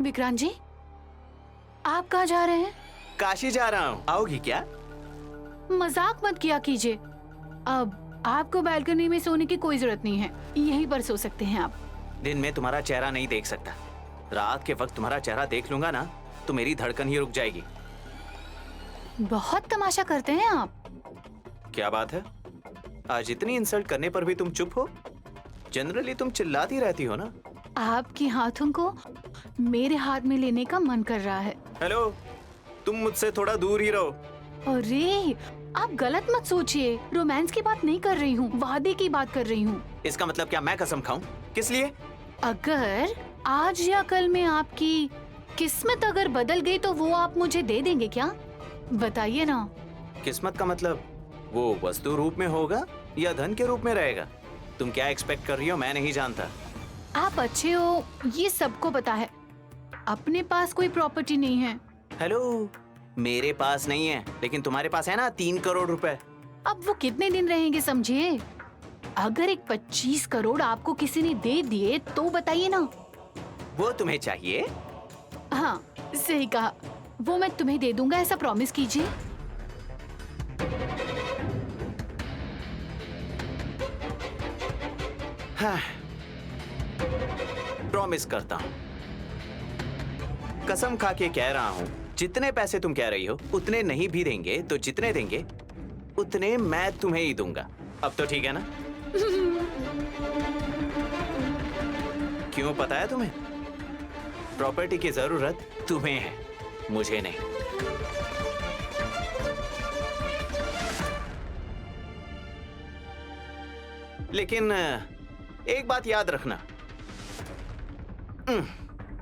विक्रांत जी, आप कहाँ जा रहे हैं? काशी जा रहा हूँ, आओगी क्या? मजाक मत किया कीजिए। अब आपको बालकनी में सोने की कोई जरूरत नहीं है, यहीं पर सो सकते हैं आप। दिन में तुम्हारा चेहरा नहीं देख सकता, रात के वक्त तुम्हारा चेहरा देख लूंगा ना तो मेरी धड़कन ही रुक जाएगी। बहुत तमाशा करते हैं आप। क्या बात है, आज इतनी इंसल्ट करने पर भी तुम चुप हो? जनरली तुम चिल्लाती रहती हो ना। आपके हाथों को मेरे हाथ में लेने का मन कर रहा है। हेलो, तुम मुझसे थोड़ा दूर ही रहो। अरे आप गलत मत सोचिए, रोमांस की बात नहीं कर रही हूँ, वादे की बात कर रही हूँ। इसका मतलब क्या मैं कसम खाऊं? किस लिए? अगर आज या कल में आपकी किस्मत अगर बदल गई तो वो आप मुझे दे देंगे क्या? बताइए ना। किस्मत का मतलब वो वस्तु रूप में होगा या धन के रूप में रहेगा? तुम क्या एक्सपेक्ट कर रही हो मैं नहीं जानता। आप अच्छे हो ये सबको पता है, अपने पास कोई प्रॉपर्टी नहीं है। हेलो, मेरे पास नहीं है लेकिन तुम्हारे पास है ना 3 करोड़ रुपए। अब वो कितने दिन रहेंगे समझिए। अगर एक 25 करोड़ आपको किसी ने दे दिए तो बताइए ना। वो तुम्हें चाहिए? हाँ सही कहा, वो मैं तुम्हें दे दूंगा, ऐसा प्रॉमिस कीजिए। हाँ, प्रॉमिस करता हूँ, कसम खा के कह रहा हूँ, जितने पैसे तुम कह रही हो उतने नहीं भी देंगे तो जितने देंगे उतने मैं तुम्हें ही दूंगा। अब तो ठीक है ना? क्यों पता है तुम्हें? प्रॉपर्टी की जरूरत तुम्हें है, मुझे नहीं। लेकिन एक बात याद रखना,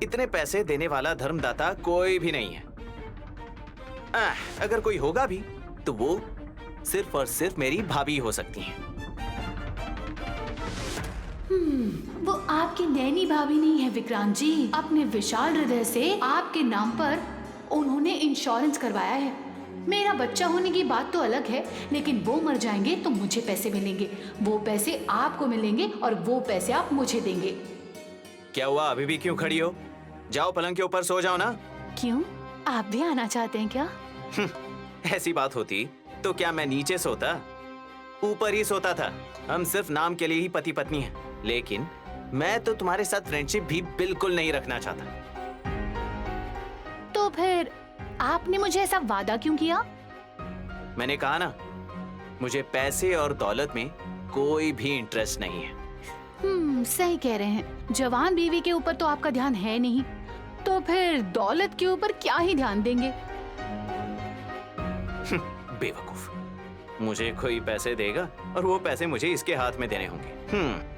इतने पैसे देने वाला धर्मदाता कोई भी नहीं है। अगर कोई होगा भी तो वो सिर्फ और सिर्फ मेरी भाभी हो सकती हैं। वो आपकी नैनी भाभी नहीं है विक्रांत जी, अपने विशाल हृदय से आपके नाम पर उन्होंने इंश्योरेंस करवाया है। मेरा बच्चा होने की बात तो अलग है, लेकिन वो मर जाएंगे तो मुझे पैसे मिलेंगे, वो पैसे आपको मिलेंगे और वो पैसे आप मुझे देंगे। क्या हुआ, अभी भी क्यों खड़ी हो? जाओ पलंग के ऊपर सो जाओ ना। क्यों, आप भी आना चाहते हैं क्या? ऐसी बात होती तो क्या मैं नीचे सोता? ऊपर ही सोता था। हम सिर्फ नाम के लिए ही पति पत्नी हैं, लेकिन मैं तो तुम्हारे साथ फ्रेंडशिप भी बिल्कुल नहीं रखना चाहता। तो फिर आपने मुझे ऐसा वादा क्यों किया? मैंने कहा ना, मुझे पैसे और दौलत में कोई भी इंटरेस्ट नहीं है। सही कह रहे हैं, जवान बीवी के ऊपर तो आपका ध्यान है नहीं, तो फिर दौलत के ऊपर क्या ही ध्यान देंगे? बेवकूफ, मुझे कोई पैसे देगा और वो पैसे मुझे इसके हाथ में देने होंगे।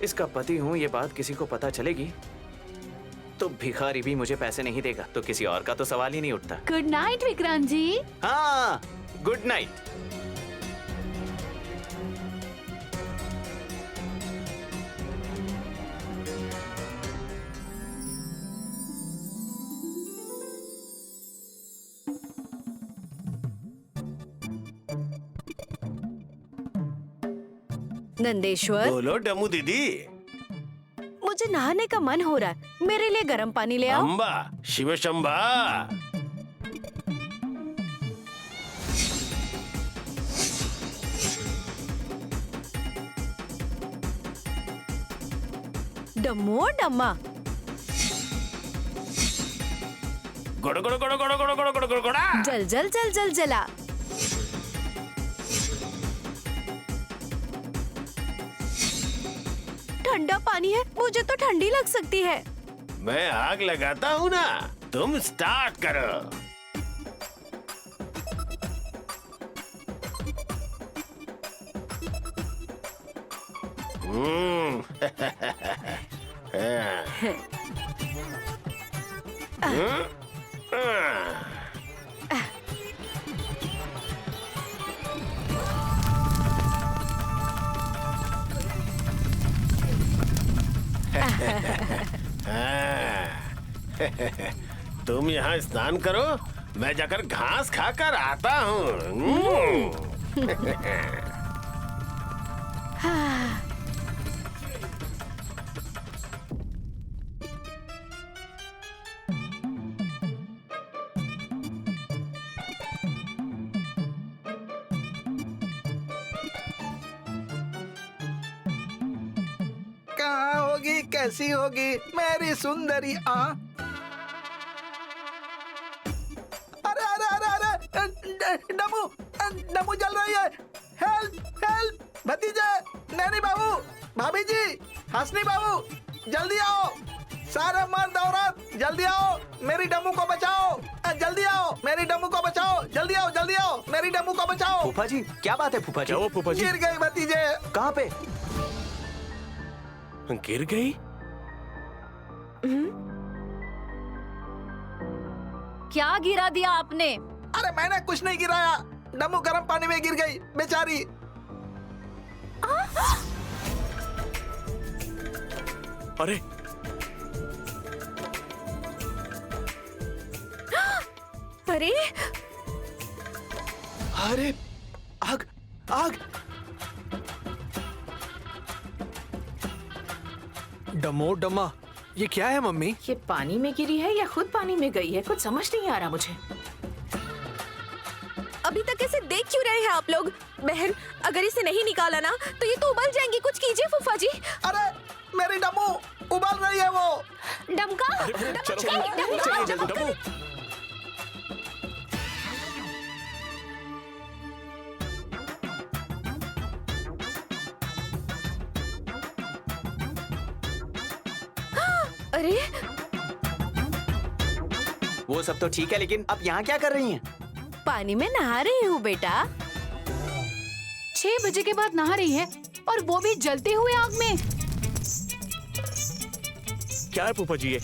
इसका पति हूं ये बात किसी को पता चलेगी तो भिखारी भी मुझे पैसे नहीं देगा, तो किसी और का तो सवाल ही नहीं उठता। गुड नाइट विक्रांत जी। हाँ, गुड नाइट। नंदेश्वर, बोलो डमू दीदी। मुझे नहाने का मन हो रहा है, मेरे लिए गर्म पानी ले आओ। अंबा शिव शंभा। डम्मो डम्मा। गोड़ गोड़ गोड़ गोड़ गोड़ गोड़ गोड़ गोड़ गोड़ा। जल जल जल जल जला। ठंडा पानी है, मुझे तो ठंडी लग सकती है। मैं आग लगाता हूँ ना, तुम स्टार्ट करो। तुम यहाँ स्नान करो, मैं जाकर घास खाकर आता हूँ। कहाँ होगी, कैसी होगी मेरी सुंदरी अरे अरे अरे अरे डमू डमू जल रही है। हेल्प हेल्प भतीजे, नैनी बाबू, भाभी जी, हंसनी बाबू, जल्दी आओ। सारे मर्द औरत जल्दी आओ, मेरी डमू को बचाओ। जल्दी आओ, मेरी डमू को बचाओ। जल्दी आओ, जल्दी आओ, मेरी डमू को बचाओ। फूफा जी क्या बात है फूफा जी? क्या हुआ फूफा जी? गिर गई भतीजे। कहाँ पे? गिर गई? क्या गिरा दिया आपने? अरे मैंने कुछ नहीं गिराया, डमू गर्म पानी में गिर गई बेचारी। अरे अरे अरे आग आग! डमो डमा, ये क्या है मम्मी? ये पानी में गिरी है या खुद पानी में गई है, कुछ समझ नहीं आ रहा मुझे। अभी तक इसे देख क्यों रहे हैं आप लोग? बहन, अगर इसे नहीं निकाला ना तो ये तो उबल जाएंगी। कुछ कीजिए फूफा जी। अरे मेरी डमू उबल रही है वो। डमका, चलिए जल्दी डमू। अरे वो सब तो ठीक है, लेकिन आप यहाँ क्या कर रही हैं? पानी में नहा रही हूँ बेटा। 6 बजे के बाद नहा रही है और वो भी जलते हुए आग में। क्या है फूफा जी ये?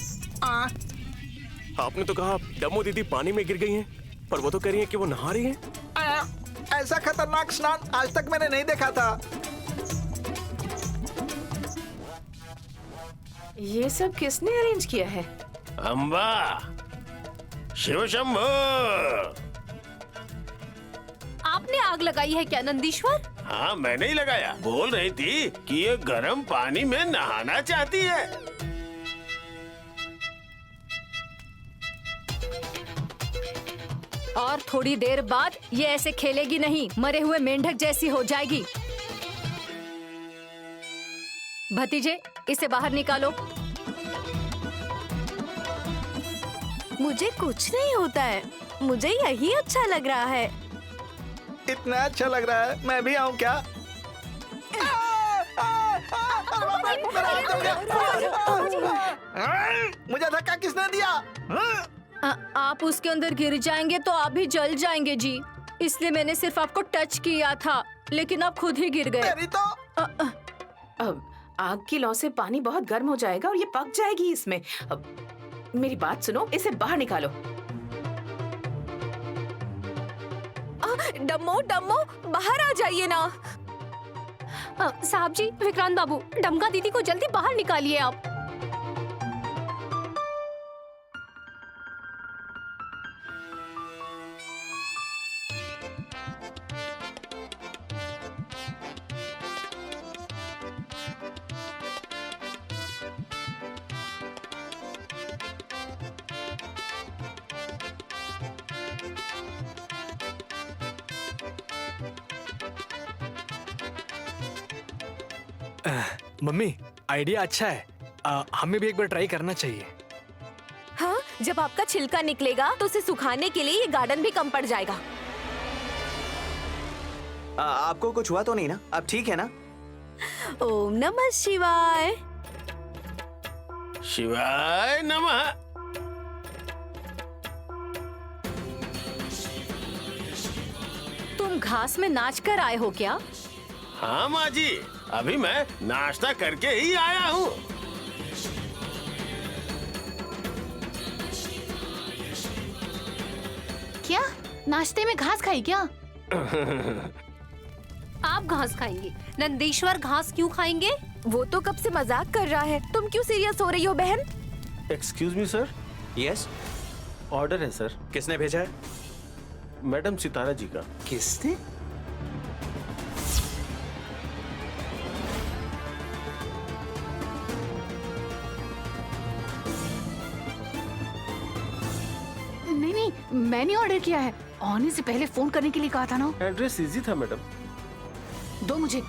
आपने तो कहा डमो दीदी पानी में गिर गई हैं, पर वो तो कह रही हैं कि वो नहा रही हैं। ऐसा खतरनाक स्नान आज तक मैंने नहीं देखा था। ये सब किसने अरेंज किया है? अम्बा, शिव शंभो। आपने आग लगाई है क्या नंदीश्वर? हाँ मैंने ही लगाया। बोल रही थी कि ये गर्म पानी में नहाना चाहती है। और थोड़ी देर बाद ये ऐसे खेलेगी नहीं, मरे हुए मेंढक जैसी हो जाएगी। भतीजे, इसे बाहर निकालो। मुझे कुछ नहीं होता है, मुझे यही अच्छा लग रहा है। इतना अच्छा लग रहा है, मैं भी आऊँ क्या? मुझे धक्का किसने दिया? आप उसके अंदर गिर जाएंगे तो आप भी जल जाएंगे जी, इसलिए मैंने सिर्फ आपको टच किया था, लेकिन आप खुद ही गिर गए। तेरी तो अब आग की लौ से पानी बहुत गर्म हो जाएगा और ये पक जाएगी इसमें। अब मेरी बात सुनो, इसे बाहर निकालो। डम्मो डम्मो, बाहर आ जाइए ना। साहब जी, विक्रांत बाबू, डमका दीदी को जल्दी बाहर निकालिए आप। मम्मी, आइडिया अच्छा है। हमें भी एक बार ट्राई करना चाहिए। हाँ, जब आपका छिलका निकलेगा तो उसे सुखाने के लिए ये गार्डन भी कम पड़ जाएगा। आपको कुछ हुआ तो नहीं ना? आप ठीक है ना? ओम नमः शिवाय। शिवाय नमः। तुम घास में नाच कर आए हो क्या? हाँ माँ जी, अभी मैं नाश्ता करके ही आया हूँ। क्या नाश्ते में घास खाई क्या? आप घास खाएंगे, नंदीश्वर घास क्यों खाएंगे? वो तो कब से मजाक कर रहा है, तुम क्यों सीरियस हो रही हो बहन? Excuse me sir, yes, order है सर। किसने भेजा है? मैडम सितारा जी का। किसने? नहीं नहीं, मैंने ऑर्डर किया है। आने से पहले फोन करने के लिए कहा था ना। एड्रेस इजी था मैडम। दो मुझे।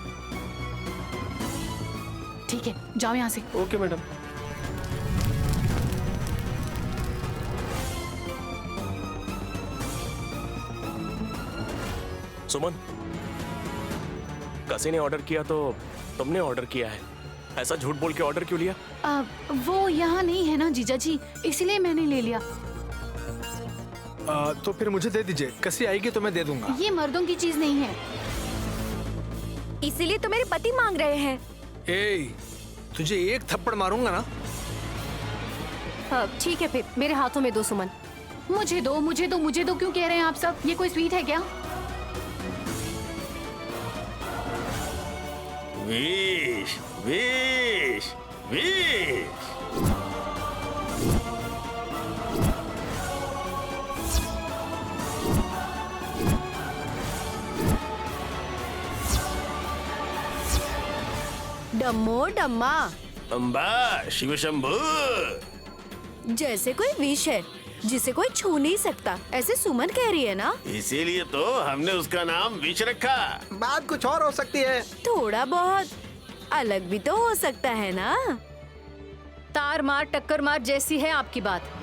ठीक ठीक है, जाओ यहाँ से। Okay madam. सुमन, कसी ने ऑर्डर किया तो तुमने ऑर्डर किया है, ऐसा झूठ बोल के ऑर्डर क्यों लिया? वो यहाँ नहीं है ना जीजा जी, इसलिए मैंने ले लिया। तो फिर मुझे दे दीजिए, कसी आएगी तो मैं दे दूंगा। ये मर्दों की चीज नहीं है। इसीलिए तो मेरे पति मांग रहे हैं। ए, तुझे एक थप्पड़ मारूंगा ना। ठीक है फिर मेरे हाथों में दो सुमन। मुझे दो, मुझे दो, मुझे दो क्यों कह रहे हैं आप सब? ये कोई स्वीट है क्या? विश विश विश। डम्मो डम्मा, अम्बा शिव शंभू। जैसे कोई विष है जिसे कोई छू नहीं सकता, ऐसे सुमन कह रही है ना। इसीलिए तो हमने उसका नाम विश रखा। बात कुछ और हो सकती है। थोड़ा बहुत अलग भी तो हो सकता है ना। तार मार टक्कर मार जैसी है आपकी बात।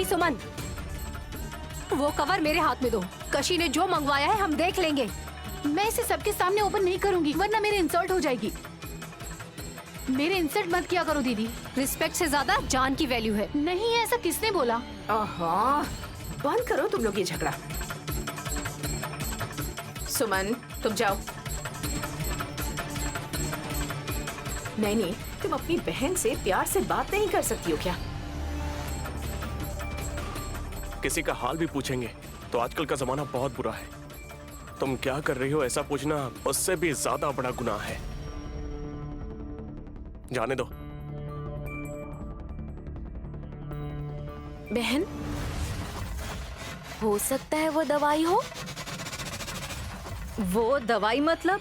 सुमन, वो कवर मेरे हाथ में दो। कशी ने जो मंगवाया है हम देख लेंगे। मैं इसे सबके सामने ओपन नहीं करूंगी, वरना मेरे इंसल्ट हो जाएगी। मेरे इंसल्ट मत किया करो दीदी। रिस्पेक्ट से ज्यादा जान की वैल्यू है। नहीं, ऐसा किसने बोला? बंद करो तुम लोग ये झगड़ा। सुमन तुम जाओ। नहीं, तुम अपनी बहन से प्यार से बात नहीं कर सकती हो क्या? किसी का हाल भी पूछेंगे तो आजकल का जमाना बहुत बुरा है। तुम क्या कर रही हो ऐसा पूछना उससे भी ज्यादा बड़ा गुनाह है। जाने दो। बहन, हो सकता है वो दवाई हो। वो दवाई मतलब?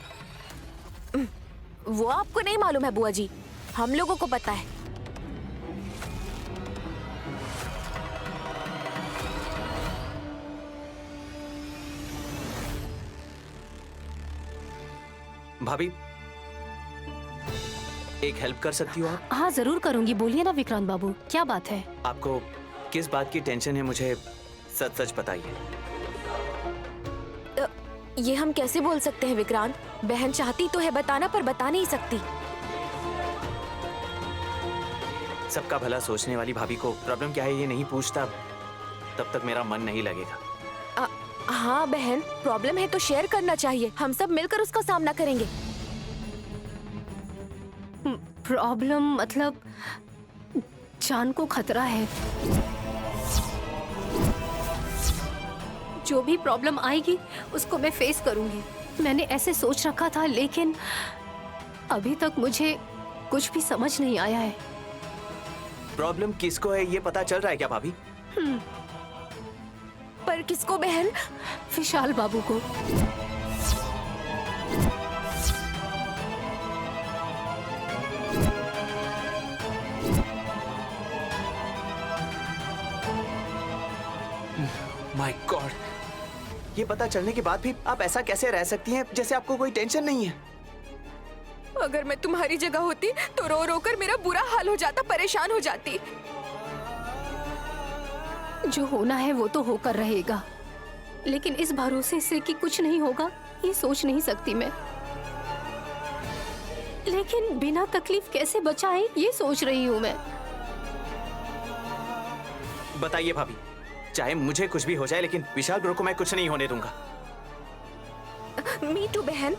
वो आपको नहीं मालूम है बुआ जी, हम लोगों को पता है। भाभी, एक हेल्प कर सकती हो आप? हाँ जरूर करूंगी, बोलिए ना विक्रांत बाबू, क्या बात है? आपको किस बात की टेंशन है, मुझे सच सच बताइए। ये हम कैसे बोल सकते हैं विक्रांत? बहन चाहती तो है बताना, पर बता नहीं सकती। सबका भला सोचने वाली भाभी को प्रॉब्लम क्या है ये नहीं पूछता, तब तक मेरा मन नहीं लगेगा। हाँ बहन, प्रॉब्लम है तो शेयर करना चाहिए, हम सब मिलकर उसका सामना करेंगे। प्रॉब्लम मतलब जान को खतरा है। जो भी प्रॉब्लम आएगी उसको मैं फेस करूंगी। मैंने ऐसे सोच रखा था, लेकिन अभी तक मुझे कुछ भी समझ नहीं आया है। प्रॉब्लम किसको है ये पता चल रहा है क्या भाभी? पर किसको बहन? विशाल बाबू को। माय गॉड, ये पता चलने के बाद भी आप ऐसा कैसे रह सकती हैं जैसे आपको कोई टेंशन नहीं है? अगर मैं तुम्हारी जगह होती तो रो रो कर मेरा बुरा हाल हो जाता, परेशान हो जाती। जो होना है वो तो होकर रहेगा, लेकिन इस भरोसे से कि कुछ नहीं होगा ये सोच नहीं सकती मैं। लेकिन बिना तकलीफ कैसे बचाए ये सोच रही हूँ मैं। बताइए भाभी, चाहे मुझे कुछ भी हो जाए लेकिन विशाल ब्रो को मैं कुछ नहीं होने दूंगा। मी टू बहन,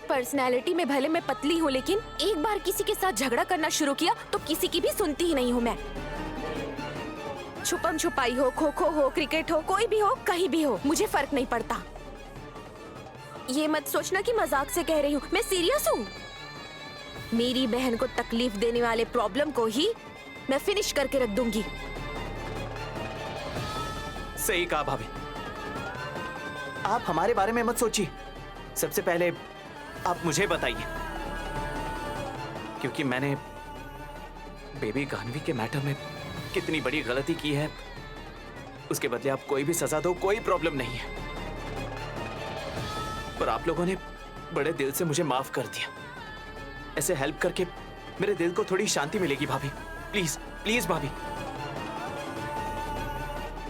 पर्सनैलिटी में भले मैं पतली हूँ, लेकिन एक बार किसी के साथ झगड़ा करना शुरू किया तो किसी की भी सुनती ही नहीं हूँ मैं। छुपम छुपाई हो, खो खो हो, क्रिकेट हो, कोई भी हो, कहीं भी हो, मुझे फर्क नहीं पड़ता। ये मत सोचना कि मजाक से कह रही हूँ, मैं सीरियस हूँ। मेरी बहन को तकलीफ देने वाले प्रॉब्लम को ही मैं फिनिश करके रख दूंगी। सही कहा भाभी, आप हमारे बारे में मत सोचिए। सबसे पहले आप मुझे बताइए, क्योंकि मैंने बेबी गानवी के मैटर में कितनी बड़ी गलती की है। उसके बदले आप कोई भी सजा दो, कोई प्रॉब्लम नहीं है। पर आप लोगों ने बड़े दिल से मुझे माफ कर दिया। ऐसे हेल्प करके मेरे दिल को थोड़ी शांति मिलेगी भाभी। प्लीज प्लीज भाभी।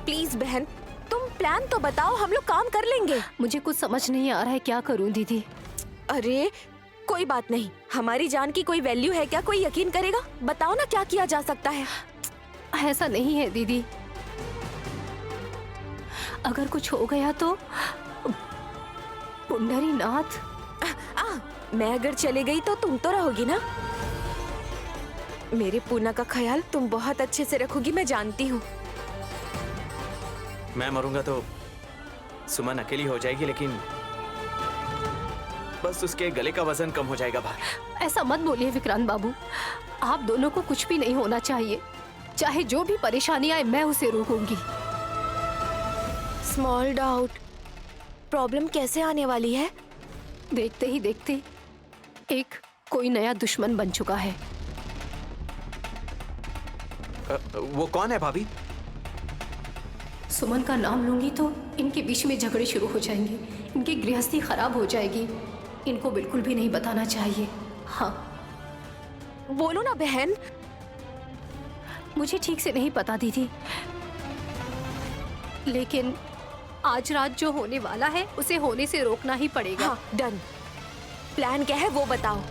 प्लीज बहन, तुम प्लान तो बताओ, हम लोग काम कर लेंगे। मुझे कुछ समझ नहीं आ रहा है, क्या करूं दीदी। अरे कोई बात नहीं, हमारी जान की कोई वैल्यू है क्या? कोई यकीन करेगा? बताओ ना क्या किया जा सकता है। ऐसा नहीं है दीदी, अगर कुछ हो गया तो पुंडरी नाथ। मैं अगर चले गई तो तुम तो रहोगी ना। मेरे पूना का ख्याल तुम बहुत अच्छे से रखोगी, मैं जानती हूँ। मैं मरूंगा तो सुमन अकेली हो जाएगी, लेकिन बस उसके गले का वजन कम हो जाएगा भाभी। ऐसा मत बोलिए विक्रांत बाबू, आप दोनों को कुछ भी नहीं होना चाहिए। चाहे जो भी परेशानी आए मैं उसे रोकूंगी। स्मॉल डाउट, प्रॉब्लम कैसे आने वाली है? देखते ही देखते एक कोई नया दुश्मन बन चुका है। वो कौन है भाभी? सुमन का नाम लूंगी तो इनके बीच में झगड़े शुरू हो जाएंगे, इनकी गृहस्थी खराब हो जाएगी। इनको बिल्कुल भी नहीं बताना चाहिए। हाँ, बोलो ना बहन। मुझे ठीक से नहीं पता दीदी, लेकिन आज रात जो होने वाला है उसे होने से रोकना ही पड़ेगा। हाँ, डन। प्लान क्या है वो बताओ।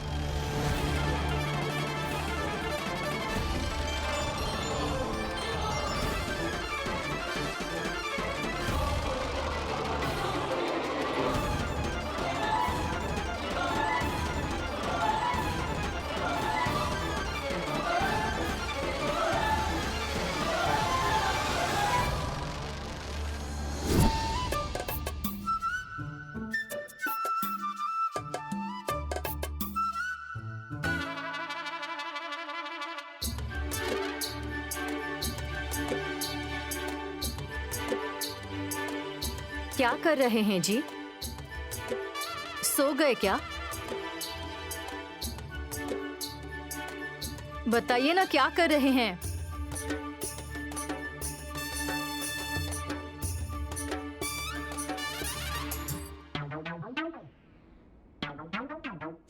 क्या कर रहे हैं जी? सो गए क्या? बताइए ना, क्या कर रहे हैं?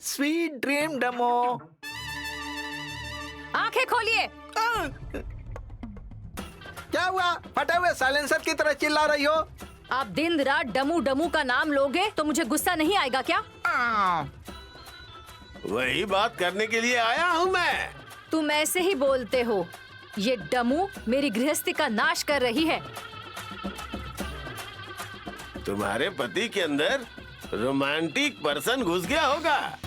स्वीट ड्रीम डमो। आंखें खोलिए। क्या हुआ? फटे हुए साइलेंसर की तरह चिल्ला रही हो? आप दिन रात डमू डमू का नाम लोगे तो मुझे गुस्सा नहीं आएगा क्या? वही बात करने के लिए आया हूँ मैं। तुम ऐसे ही बोलते हो। ये डमू मेरी गृहस्थी का नाश कर रही है। तुम्हारे पति के अंदर रोमांटिक पर्सन घुस गया होगा,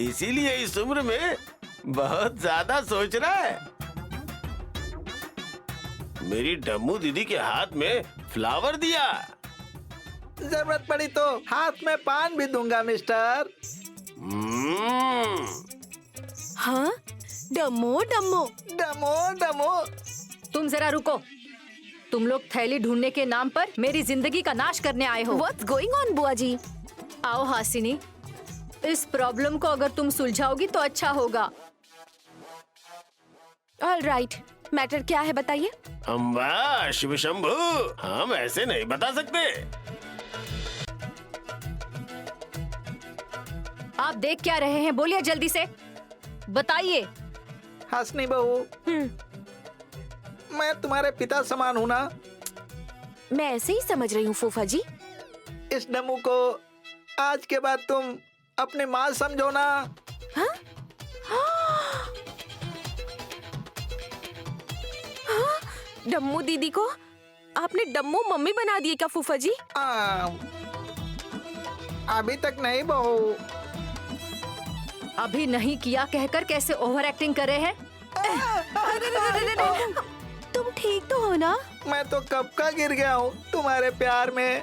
इसीलिए इस उम्र में बहुत ज्यादा सोच रहा है। मेरी डम्मू दीदी के हाथ में फ्लावर दिया। जरूरत पड़ी तो हाथ में पान भी दूंगा मिस्टर। हाँ, डमो डमो डमो डमो। तुम जरा रुको। तुम लोग थैली ढूंढने के नाम पर मेरी जिंदगी का नाश करने आए हो। व्हाट्स गोइंग ऑन बुआ जी? आओ हासिनी, इस प्रॉब्लम को अगर तुम सुलझाओगी तो अच्छा होगा। ऑल राइट, मैटर क्या है बताइए। अम्बा शिव शंभू, हम ऐसे नहीं बता सकते। आप देख क्या रहे हैं? बोलिए जल्दी से, बताइए। हंसनी बहू, मैं तुम्हारे पिता समान हूँ ना? मैं ऐसे ही समझ रही हूँ फूफा जी। इस डमू को आज के बाद तुम अपनी माँ समझो ना। हाँ? डम्मू दीदी को आपने डम्मू मम्मी बना दिए क्या फूफा जी? अभी तक नहीं बहू। अभी नहीं किया कहकर कैसे ओवर एक्टिंग कर रहे हैं? तुम ठीक तो हो ना? मैं तो कब का गिर गया हूँ तुम्हारे प्यार में।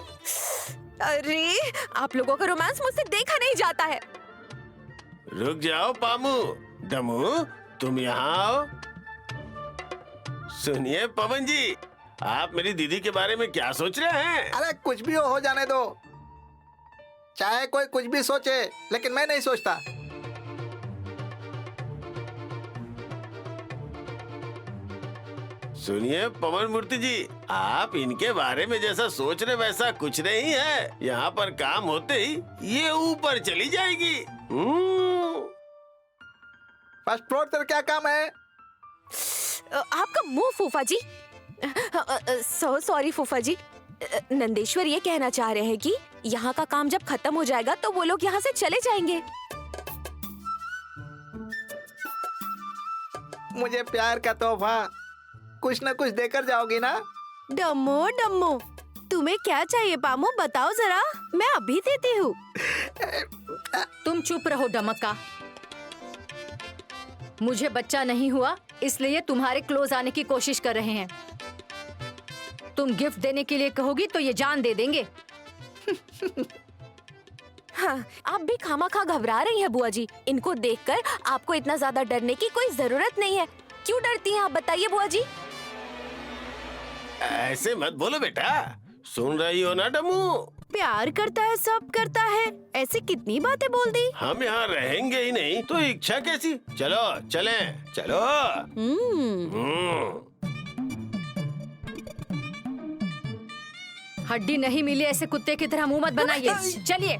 अरे आप लोगों का रोमांस मुझसे देखा नहीं जाता है। रुक जाओ पामू। डमू तुम यहाँ आओ। सुनिए पवन जी, आप मेरी दीदी के बारे में क्या सोच रहे हैं? अरे कुछ भी हो जाने दो, चाहे कोई कुछ भी सोचे, लेकिन मैं नहीं सोचता। सुनिए पवन मूर्ति जी, आप इनके बारे में जैसा सोच रहे वैसा कुछ नहीं है। यहाँ पर काम होते ही ये ऊपर चली जाएगी। फर्स्ट फ्लोर पर क्या काम है? आपका मुंह फूफा जी। सॉरी फूफा जी। नंदेश्वर ये कहना चाह रहे हैं कि यहाँ का काम जब खत्म हो जाएगा तो वो लोग यहाँ से चले जाएंगे। मुझे प्यार का तोहफा कुछ न कुछ देकर जाओगी ना? डम्मो डम्मो, तुम्हें क्या चाहिए पामो, बताओ जरा, मैं अभी देती हूँ। तुम चुप रहो डमक्का। मुझे बच्चा नहीं हुआ, इसलिए तुम्हारे क्लोज आने की कोशिश कर रहे हैं। तुम गिफ्ट देने के लिए कहोगी तो ये जान दे देंगे। हाँ, आप भी खामाखा घबरा रही हैं बुआ जी। इनको देखकर आपको इतना ज्यादा डरने की कोई जरूरत नहीं है। क्यों डरती हैं आप, बताइए बुआ जी। ऐसे मत बोलो बेटा, सुन रही हो ना डमू? प्यार करता है, सब करता है, ऐसे कितनी बातें बोल दी। हम यहाँ रहेंगे ही नहीं तो इच्छा कैसी? चलो चलें, चलो। हड्डी नहीं मिली ऐसे कुत्ते की तरह मुंह मत बनाइए। चलिए।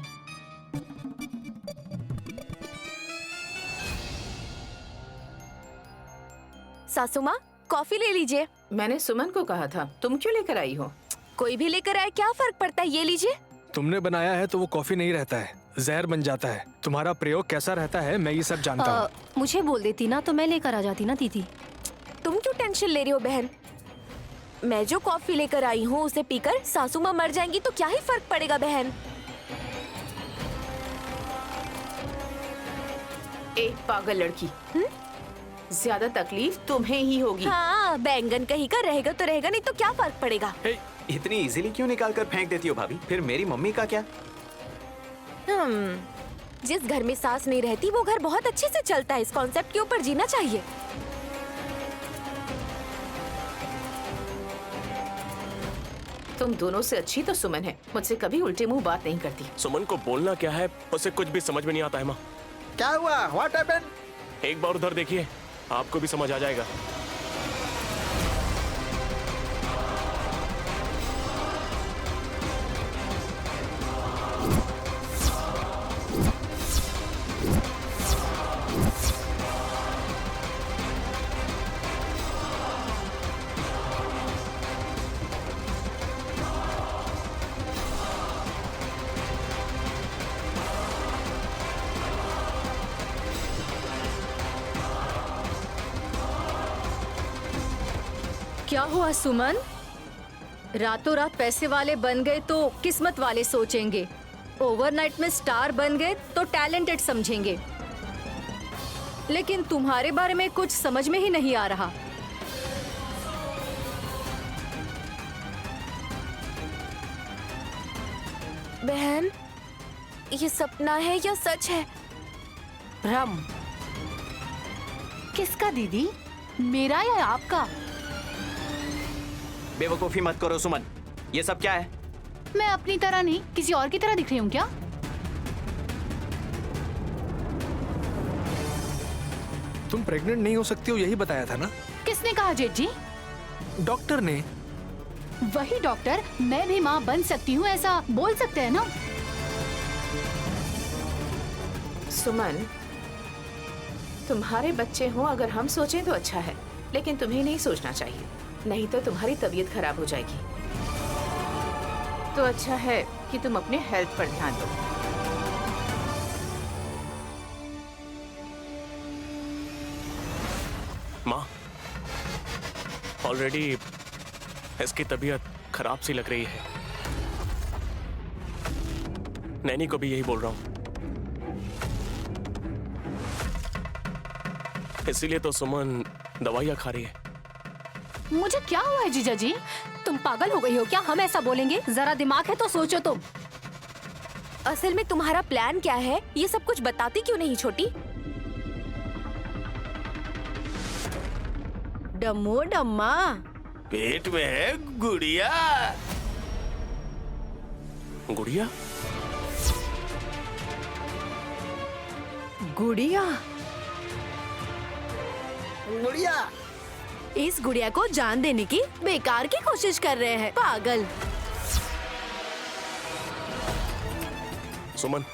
सासू माँ, कॉफी ले लीजिए। मैंने सुमन को कहा था, तुम क्यों लेकर आई हो? कोई भी लेकर आए, क्या फर्क पड़ता है, ये लीजिए। तुमने बनाया है तो वो कॉफी नहीं रहता है, जहर बन जाता है। तुम्हारा प्रयोग कैसा रहता है मैं ये सब जानता हूँ। मुझे बोल देती ना तो मैं लेकर आ जाती ना दीदी। तुम क्यों टेंशन ले रही हो बहन? मैं जो कॉफी लेकर आई हूँ उसे पीकर सासू माँ मर जाएंगी तो क्या ही फर्क पड़ेगा बहन। एक पागल लड़की। ज्यादा तकलीफ तुम्हें ही होगी। हाँ, बैंगन कहीं का रहेगा तो रहेगा, नहीं तो क्या फर्क पड़ेगा। इतनी इजीली क्यों निकाल कर फेंक देती हो भाभी? फिर मेरी मम्मी का क्या? जिस घर में सास नहीं रहती वो घर बहुत अच्छे से चलता है। इस कॉन्सेप्ट के ऊपर जीना चाहिए। तुम दोनों से अच्छी तो सुमन है, मुझसे कभी उल्टे मुंह बात नहीं करती। सुमन को बोलना क्या है उसे कुछ भी समझ में नहीं आता है माँ। क्या हुआ? What happened? एक बार उधर देखिए, आपको भी समझ आ जाएगा। क्या हुआ सुमन? रातों रात पैसे वाले बन गए तो किस्मत वाले सोचेंगे, ओवरनाइट में स्टार बन गए तो टैलेंटेड समझेंगे। लेकिन तुम्हारे बारे में कुछ समझ में ही नहीं आ रहा। बहन, ये सपना है या सच है? भ्रम। किसका दीदी, मेरा या आपका? बेवकूफी मत करो सुमन, ये सब क्या है? मैं अपनी तरह नहीं किसी और की तरह दिख रही हूँ क्या? तुम प्रेग्नेंट नहीं हो सकती हो, यही बताया था ना? किसने कहा जेठ जी? डॉक्टर ने। वही डॉक्टर मैं भी माँ बन सकती हूँ ऐसा बोल सकते हैं ना? सुमन, तुम्हारे बच्चे हो अगर हम सोचें तो अच्छा है, लेकिन तुम्हें नहीं सोचना चाहिए, नहीं तो तुम्हारी तबीयत खराब हो जाएगी। तो अच्छा है कि तुम अपने हेल्थ पर ध्यान दो। माँ, ऑलरेडी इसकी तबीयत खराब सी लग रही है। नैनी को भी यही बोल रहा हूँ। इसीलिए तो सुमन दवाइयाँ खा रही है। मुझे क्या हुआ है जीजा जी? तुम पागल हो गई हो क्या? हम ऐसा बोलेंगे? जरा दिमाग है तो सोचो तुम। असल में तुम्हारा प्लान क्या है ये सब कुछ बताती क्यों नहीं छोटी? डम्मो डम्मा, पेट में है गुड़िया। गुड़िया? गुड़िया? गुड़िया इस गुड़िया को जान देने की बेकार की कोशिश कर रहे हैं, पागल। सुमन,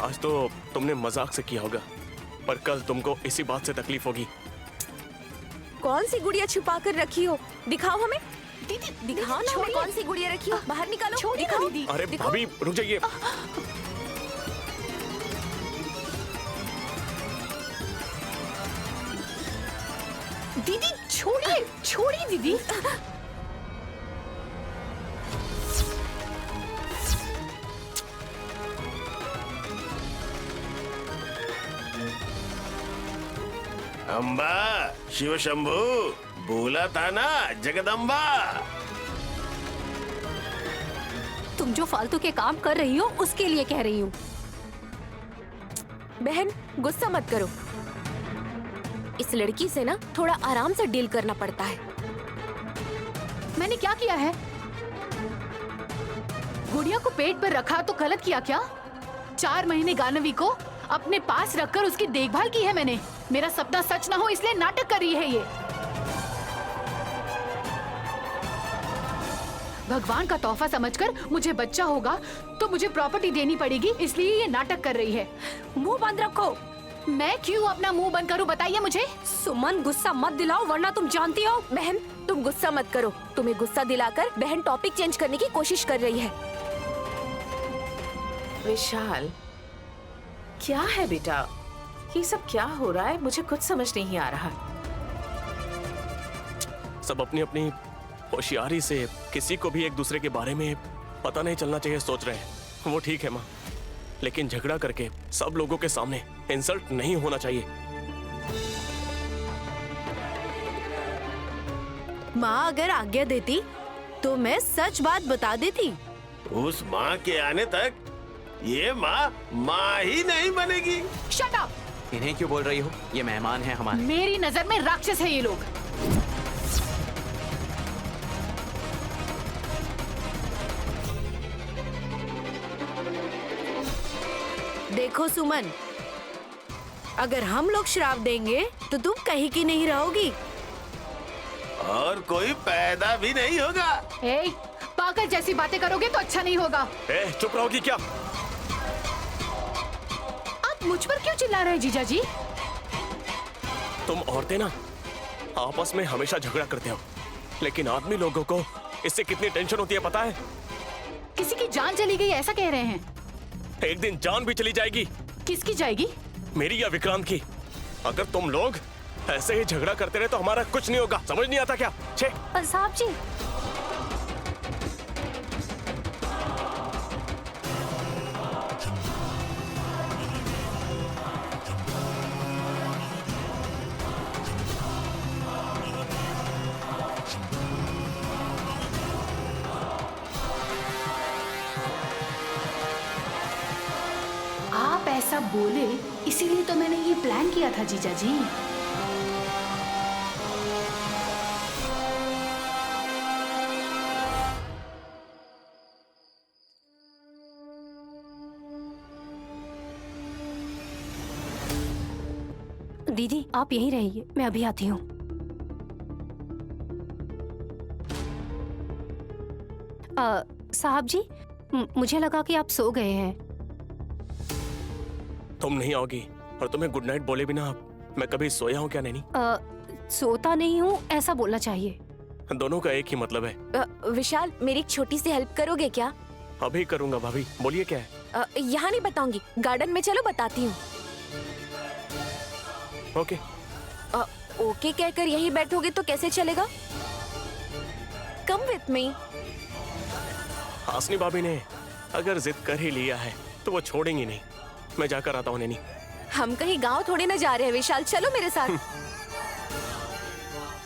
आज तो तुमने मजाक से किया होगा, पर कल तुमको इसी बात से तकलीफ होगी। कौन सी गुड़िया छुपा कर रखी हो? दिखाओ हमें। दीदी दिखाओ ना, हमें कौन सी गुड़िया रखी हो? बाहर निकालो, दिखाओ। अरे दिखाओ। भाभी रुक जाइए। दीदी छोड़िए, छोड़िए दीदी। अम्बा, शिव शंभू, बोला था ना जगदम्बा। तुम जो फालतू के काम कर रही हो उसके लिए कह रही हूँ। बहन गुस्सा मत करो, इस लड़की से ना थोड़ा आराम से डील करना पड़ता है। मैंने क्या किया है? गुड़िया को पेट पर रखा तो गलत किया क्या? 4 महीने गानवी को अपने पास रखकर उसकी देखभाल की है मैंने। मेरा सपना सच ना हो इसलिए नाटक कर रही है ये। भगवान का तोहफा समझकर मुझे बच्चा होगा तो मुझे प्रॉपर्टी देनी पड़ेगी, इसलिए ये नाटक कर रही है। मुंह बंद रखो। मैं क्यों अपना मुंह बंद करूं बताइए मुझे। सुमन गुस्सा मत दिलाओ वरना तुम जानती हो। बहन तुम गुस्सा मत करो, तुम्हें गुस्सा दिलाकर बहन टॉपिक चेंज करने की कोशिश कर रही है। विशाल, क्या है बेटा? ये सब क्या हो रहा है? मुझे कुछ समझ नहीं आ रहा। सब अपनी अपनी होशियारी से किसी को भी एक दूसरे के बारे में पता नहीं चलना चाहिए सोच रहे हैं। वो ठीक है माँ, लेकिन झगड़ा करके सब लोगों के सामने इंसल्ट नहीं होना चाहिए। माँ अगर आज्ञा देती तो मैं सच बात बता देती। उस माँ के आने तक ये माँ माँ ही नहीं बनेगी। Shut up! इन्हें क्यों बोल रही हो? ये मेहमान है हमारे। मेरी नजर में राक्षस है ये लोग। देखो सुमन, अगर हम लोग श्राप देंगे तो तुम कहीं की नहीं रहोगी और कोई पैदा भी नहीं होगा। ए, पागल जैसी बातें करोगे तो अच्छा नहीं होगा। चुप रहोगी क्या? आप मुझ पर क्यों चिल्ला रहे हैं जीजा जी? तुम औरतें ना आपस में हमेशा झगड़ा करते हो, लेकिन आदमी लोगों को इससे कितनी टेंशन होती है पता है? किसी की जान चली गई ऐसा कह रहे हैं? एक दिन जान भी चली जाएगी। किसकी जाएगी? मेरी या विक्रांत की। अगर तुम लोग ऐसे ही झगड़ा करते रहे तो हमारा कुछ नहीं होगा। समझ नहीं आता क्या? छे साहब जी, आप ऐसा बोले इसीलिए तो मैंने ये प्लान किया था जीजा जी। दीदी आप यहीं रहिए, मैं अभी आती हूँ। साहब जी, मुझे लगा कि आप सो गए हैं। तुम नहीं आओगी और तुम्हें गुड नाइट बोले बिना मैं कभी सोया हूँ क्या नैनी? सोता नहीं हूँ ऐसा बोलना चाहिए। दोनों का एक ही मतलब है। विशाल मेरी एक छोटी सी हेल्प करोगे क्या? अभी करूंगा भाभी, बोलिए क्या है? यहाँ नहीं बताऊंगी, गार्डन में चलो बताती हूँ। ओके। ओके कहकर यहीं बैठोगे तो कैसे चलेगा? Come with me. हासनी भाभी ने अगर जिद कर ही लिया है तो वो छोड़ेंगी नहीं। मैं जाकर आता हूँ नैनी। हम कहीं गांव थोड़े न जा रहे हैं विशाल, चलो मेरे साथ।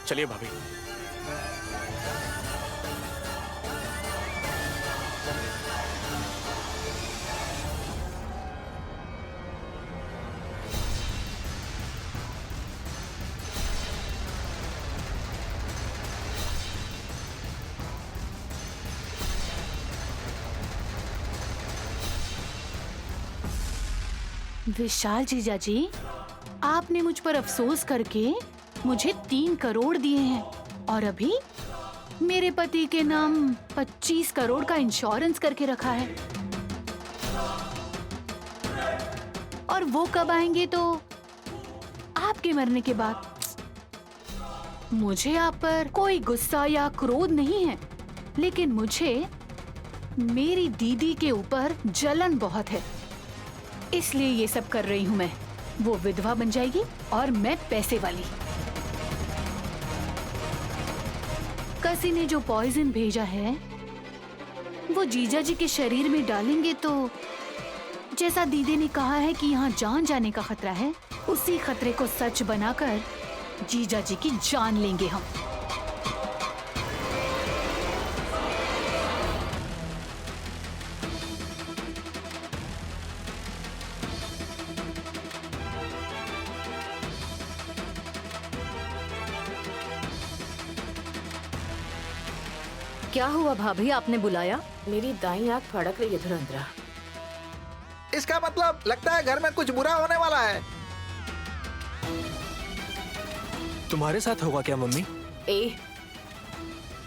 चलिए भाभी। विशाल जीजा जी, आपने मुझ पर अफसोस करके मुझे 3 करोड़ दिए हैं और अभी मेरे पति के नाम 25 करोड़ का इंश्योरेंस करके रखा है। और वो कब आएंगे? तो आपके मरने के बाद। मुझे आप पर कोई गुस्सा या क्रोध नहीं है, लेकिन मुझे मेरी दीदी के ऊपर जलन बहुत है, इसलिए ये सब कर रही हूँ मैं। वो विधवा बन जाएगी और मैं पैसे वाली। कसी ने जो पॉइजन भेजा है वो जीजा जी के शरीर में डालेंगे तो जैसा दीदी ने कहा है कि यहाँ जान जाने का खतरा है, उसी खतरे को सच बनाकर जीजा जी की जान लेंगे हम। क्या हुआ भाभी, आपने बुलाया? मेरी दाई आंख फड़क रही है धुरंधरा। इसका मतलब लगता है घर में कुछ बुरा होने वाला है। तुम्हारे साथ होगा क्या मम्मी?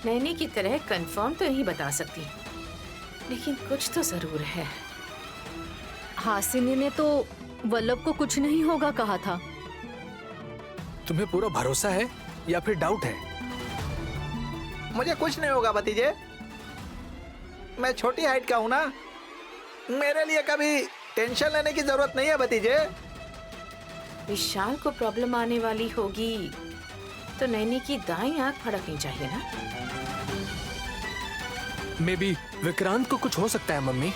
नैनी की तरह कंफर्म तो नहीं बता सकती, लेकिन कुछ तो जरूर है। हासिनी ने तो वल्लभ को कुछ नहीं होगा कहा था। तुम्हें पूरा भरोसा है या फिर डाउट है? मुझे कुछ नहीं होगा भतीजे, मैं छोटी हाइट का हूँ ना, मेरे लिए कभी टेंशन लेने की जरूरत नहीं है भतीजे। विशाल को प्रॉब्लम आने वाली होगी तो नैनी की दाई आंख फड़कनी चाहिए ना। मे बी विक्रांत को कुछ हो सकता है मम्मी।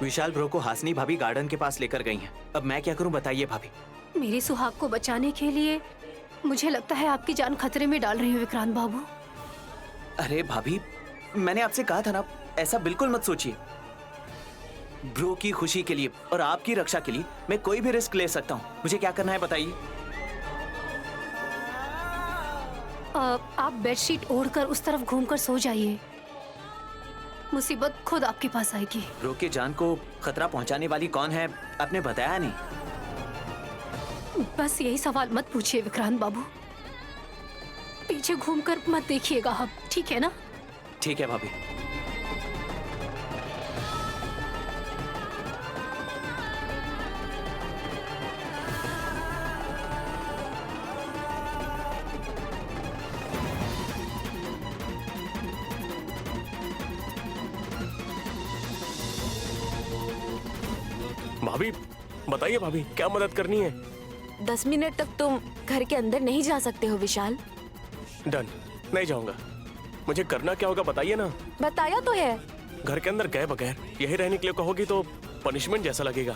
विशाल ब्रो को हासिनी भाभी गार्डन के पास लेकर गई हैं। अब मैं क्या करूं बताइए भाभी। मेरे सुहाग को बचाने के लिए मुझे लगता है आपकी जान खतरे में डाल रही है विक्रांत बाबू। अरे भाभी, मैंने आपसे कहा था ना, ऐसा बिल्कुल मत सोचिए। ब्रो की खुशी के लिए और आपकी रक्षा के लिए मैं कोई भी रिस्क ले सकता हूँ। मुझे क्या करना है बताइए। आप बेडशीट ओढ़कर उस तरफ घूमकर सो जाइए, मुसीबत खुद आपके पास आएगी। ब्रो के जान को खतरा पहुंचाने वाली कौन है आपने बताया नहीं। बस यही सवाल मत पूछिए विक्रांत बाबू, पीछे घूमकर मत देखिएगा आप, ठीक है ना? ठीक है भाभी। भाभी बताइए भाभी, क्या मदद करनी है? 10 मिनट तक तुम घर के अंदर नहीं जा सकते हो विशाल। डन, नहीं जाऊंगा। मुझे करना क्या होगा बताइए ना। बताया तो है। घर के अंदर गए बगैर यही रहने के लिए कहोगी तो पनिशमेंट जैसा लगेगा,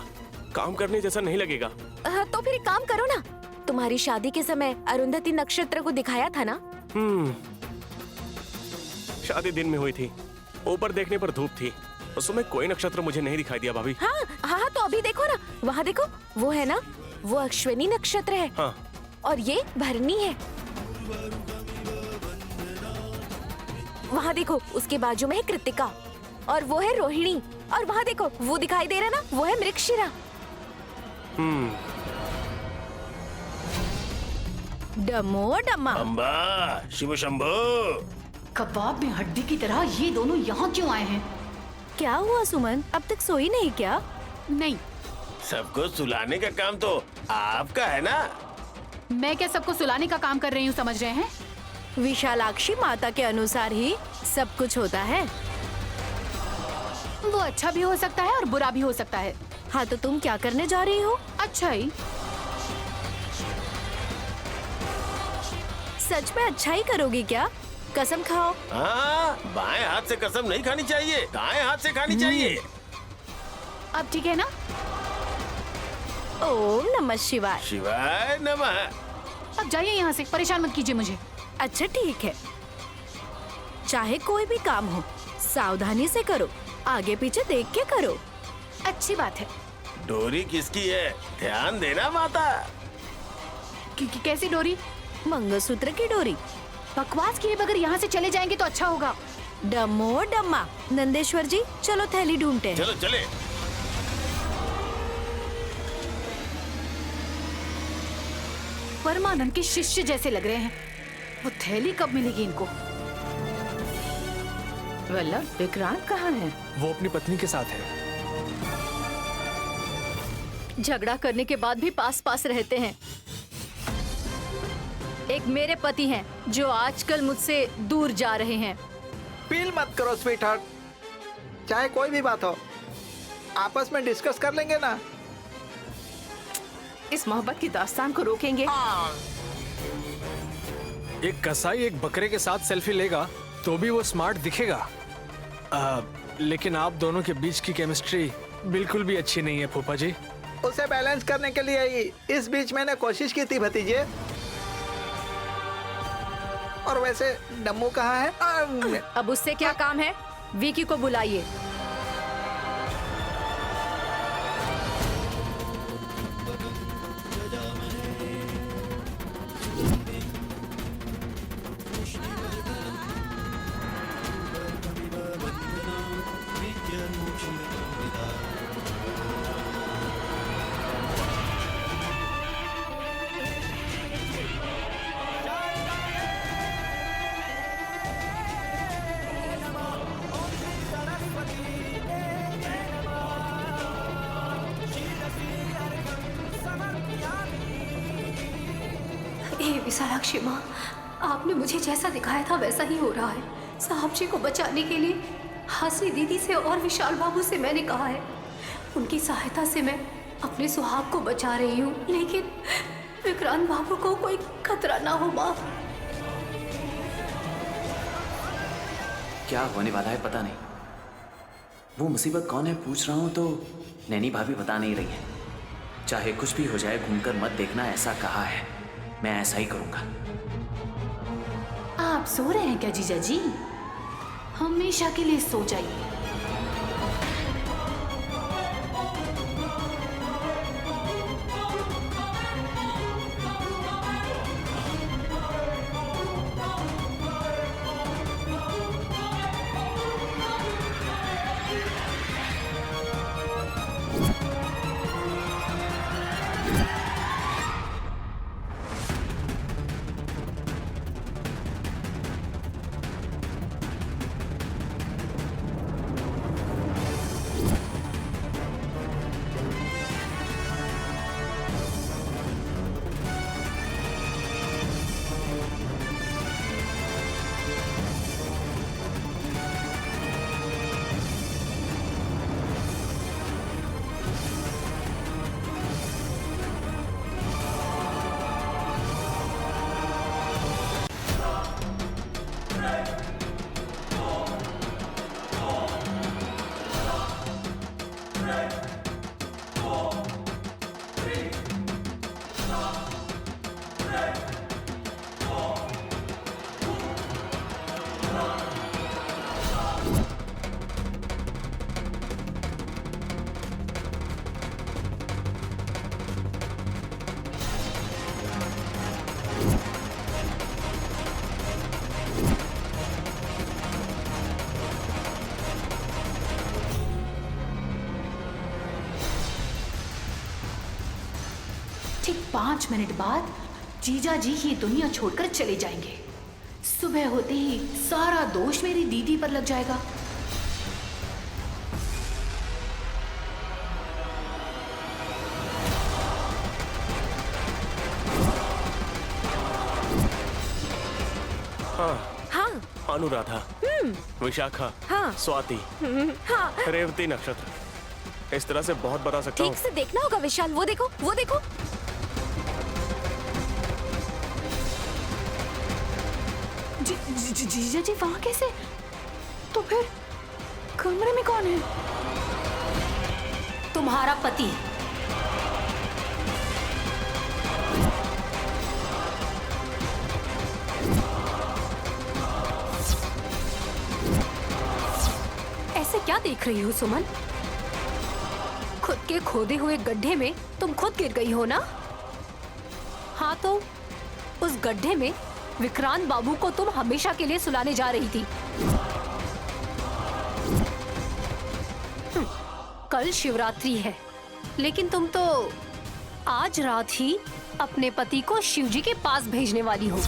काम करने जैसा नहीं लगेगा। तो फिर एक काम करो ना, तुम्हारी शादी के समय अरुंधति नक्षत्र को दिखाया था ना। शादी दिन में हुई थी, ऊपर देखने पर धूप थी, उस समय कोई नक्षत्र मुझे नहीं दिखाई दिया भाभी। हाँ तो अभी देखो ना, वहाँ देखो, वो है ना, वो अश्विनी नक्षत्र है। हाँ। और ये भरनी है। वहाँ देखो, उसके बाजू में है कृतिका और वो है रोहिणी, और वहाँ देखो वो दिखाई दे रहा ना, वो है मृगशिरा। डमो डमा। अम्बा शिव शंभो। कबाब में हड्डी की तरह ये दोनों यहाँ क्यों आए हैं? क्या हुआ सुमन, अब तक सोई नहीं क्या? नहीं, सबको सुलाने का काम तो आपका है ना। मैं क्या सबको सुलाने का काम कर रही हूँ, समझ रहे हैं? विशालाक्षी माता के अनुसार ही सब कुछ होता है। वो अच्छा भी हो सकता है और बुरा भी हो सकता है। हाँ तो तुम क्या करने जा रही हो? अच्छा ही। सच में अच्छा ही करोगी क्या? कसम खाओ। हाँ, बाएं हाथ से कसम नहीं खानी चाहिए, दाएं हाथ से खानी चाहिए। अब ठीक है ना? ओम नमः शिवाय। शिवाय नमः। अब जाइए यहाँ से, परेशान मत कीजिए मुझे। अच्छा ठीक है, चाहे कोई भी काम हो सावधानी से करो, आगे पीछे देख के करो। अच्छी बात है। डोरी किसकी है, ध्यान देना माता। कैसी डोरी? मंगलसूत्र की डोरी। बकवास किए बगैर यहाँ से चले जाएंगे तो अच्छा होगा। डमो डम्मा। नंदेश्वर जी चलो थैली ढूंढते हैं। चलो चले। परमानंद के शिष्य जैसे लग रहे हैं। वो थैली कब मिलेगी इनको? वल्लभ, विक्रांत कहाँ है? वो अपनी पत्नी के साथ है। झगड़ा करने के बाद भी पास पास रहते हैं। एक मेरे पति हैं जो आजकल मुझसे दूर जा रहे हैं। फील मत करो स्वीट हार्ट, चाहे कोई भी बात हो आपस में डिस्कस कर लेंगे ना। इस मोहब्बत की दास्तान को रोकेंगे? एक कसाई एक बकरे के साथ सेल्फी लेगा तो भी वो स्मार्ट दिखेगा। लेकिन आप दोनों के बीच की केमिस्ट्री बिल्कुल भी अच्छी नहीं है फूफा जी। उसे बैलेंस करने के लिए ही इस बीच मैंने कोशिश की थी भतीजे। और वैसे डम्मू कहाँ है? अब उससे क्या काम है? विकी को बुलाइए। विशालाक्षी माँ, आपने मुझे जैसा दिखाया था वैसा ही हो रहा है। साहब जी को बचाने के लिए हासनी दीदी से और विशाल बाबू से मैंने कहा है। उनकी सहायता से मैं अपने सुहाग को बचा रही हूँ, लेकिन विक्रांत बाबू को कोई खतरा ना हो माँ। क्या होने वाला है पता नहीं। वो मुसीबत कौन है पूछ रहा हूँ तो नैनी भाभी बता नहीं रही है। चाहे कुछ भी हो जाए घूमकर मत देखना, ऐसा कहा है। मैं ऐसा ही करूंगा। आप सो रहे हैं क्या जीजा जी? हमेशा के लिए सो जाइए। ठीक 5 मिनट बाद जीजा जी ये दुनिया छोड़कर चले जाएंगे। सुबह होते ही सारा दोष मेरी दीदी पर लग जाएगा। हाँ अनुराधा, विशाखा, हाँ। स्वाति, हाँ, रेवती नक्षत्र। इस तरह से बहुत बता सकता हूँ। ठीक से देखना होगा विशाल। वो देखो, वो देखो। जीजा जी वहाँ कैसे? तो फिर कमरे में कौन है? तुम्हारा पति। ऐसे क्या देख रही हो सुमन? खुद के खोदे हुए गड्ढे में तुम खुद गिर गई हो ना? हाँ तो उस गड्ढे में विक्रांत बाबू को तुम हमेशा के लिए सुलाने जा रही थी। कल शिवरात्रि है, लेकिन तुम तो आज रात ही अपने पति को शिवजी के पास भेजने वाली हो।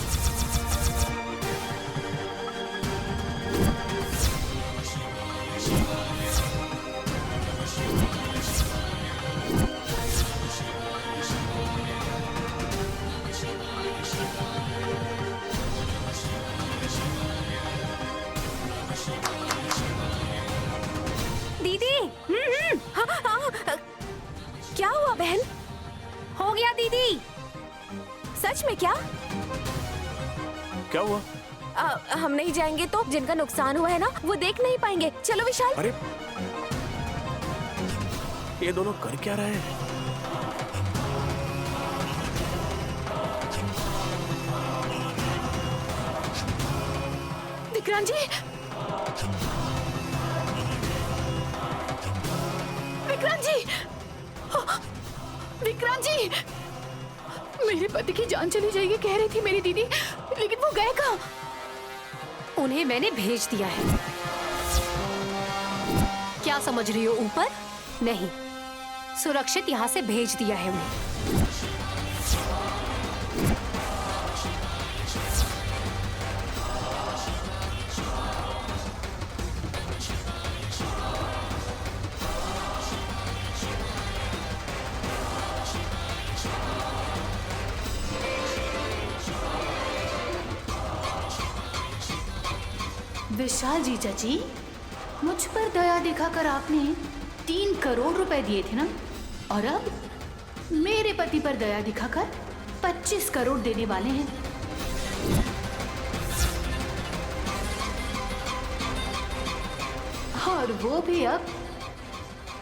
दीदी, हाँ, हाँ, क्या हुआ बहन? हो गया दीदी। सच में क्या? क्या हुआ? हम नहीं जाएंगे तो जिनका नुकसान हुआ है ना, वो देख नहीं पाएंगे। चलो विशाल। अरे ये दोनों कर क्या रहे हैं? विक्रांत जी, विक्रांत जी, विक्रांत जी, मेरे पति की जान चली जाएगी कह रही थी मेरी दीदी, लेकिन वो गए कहाँ? उन्हें मैंने भेज दिया है। क्या समझ रही हो ऊपर? नहीं, सुरक्षित यहाँ से भेज दिया है उन्हें। विशाल जीजा जी, मुझ पर दया दिखाकर आपने 3 करोड़ रुपए दिए थे ना, और अब मेरे पति पर दया दिखाकर 25 करोड़ देने वाले हैं। और वो भी अब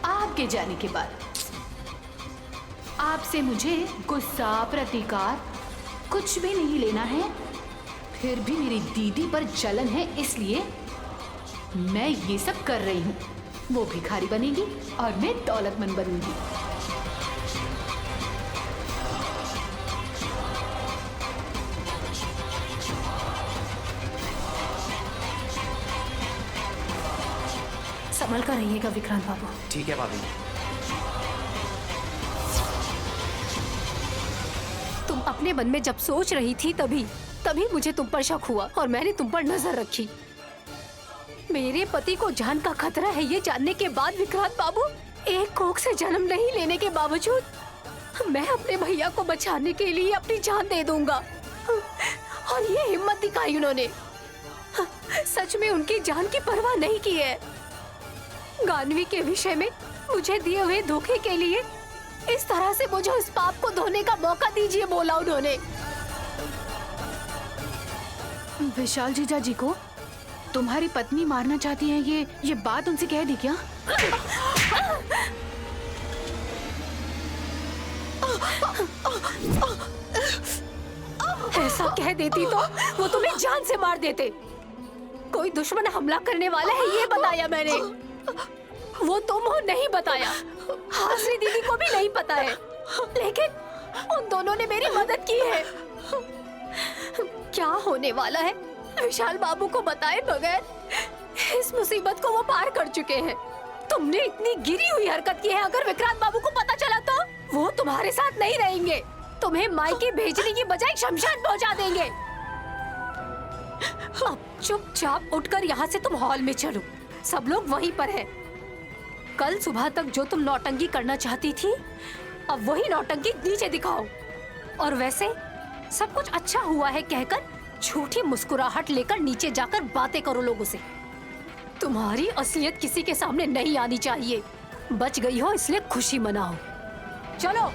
आपके जाने के बाद। आपसे मुझे गुस्सा, प्रतिकार कुछ भी नहीं लेना है। फिर भी मेरी दीदी पर जलन है, इसलिए मैं ये सब कर रही हूँ। वो भिखारी बनेगी और मैं दौलतमंद बनूंगी। संभल कर रहिएगा विक्रांत बाबू। ठीक है भाभी। तुम अपने मन में जब सोच रही थी तभी मुझे तुम पर शक हुआ और मैंने तुम पर नजर रखी। मेरे पति को जान का खतरा है ये जानने के बाद विक्रांत बाबू, एक कोख से जन्म नहीं लेने के बावजूद मैं अपने भैया को बचाने के लिए अपनी जान दे दूंगा। और ये हिम्मत दिखाई उन्होंने। सच में उनकी जान की परवाह नहीं की है। गानवी के विषय में मुझे दिए हुए धोखे के लिए इस तरह से मुझे उस पाप को धोने का मौका दीजिए, बोला उन्होंने। विशाल जीजा जी को तुम्हारी पत्नी मारना चाहती है, ये बात उनसे कह दी क्या? ऐसा कह देती तो वो तुम्हें जान से मार देते। कोई दुश्मन हमला करने वाला है ये बताया मैंने, वो तुम हो नहीं बताया। हासरी दीदी को भी नहीं पता है, लेकिन उन दोनों ने मेरी मदद की है। क्या होने वाला है विशाल बाबू को बताए बगैर इस मुसीबत को वो पार कर चुके हैं। तुमने इतनी गिरी हुई हरकत की है, अगर विक्रांत बाबू को पता चला तो वो तुम्हारे साथ नहीं रहेंगे। तुम्हें मायके भेजने की बजाय शमशान पहुंचा देंगे। अब चुपचाप उठकर यहाँ से तुम हॉल में चलो, सब लोग वहीं पर हैं। कल सुबह तक जो तुम नौटंकी करना चाहती थी, अब वही नौटंकी नीचे दिखाओ। और वैसे सब कुछ अच्छा हुआ है कहकर झूठी मुस्कुराहट लेकर नीचे जाकर बातें करो लोगों से। तुम्हारी असलियत किसी के सामने नहीं आनी चाहिए। बच गई हो इसलिए खुशी मनाओ। चलो।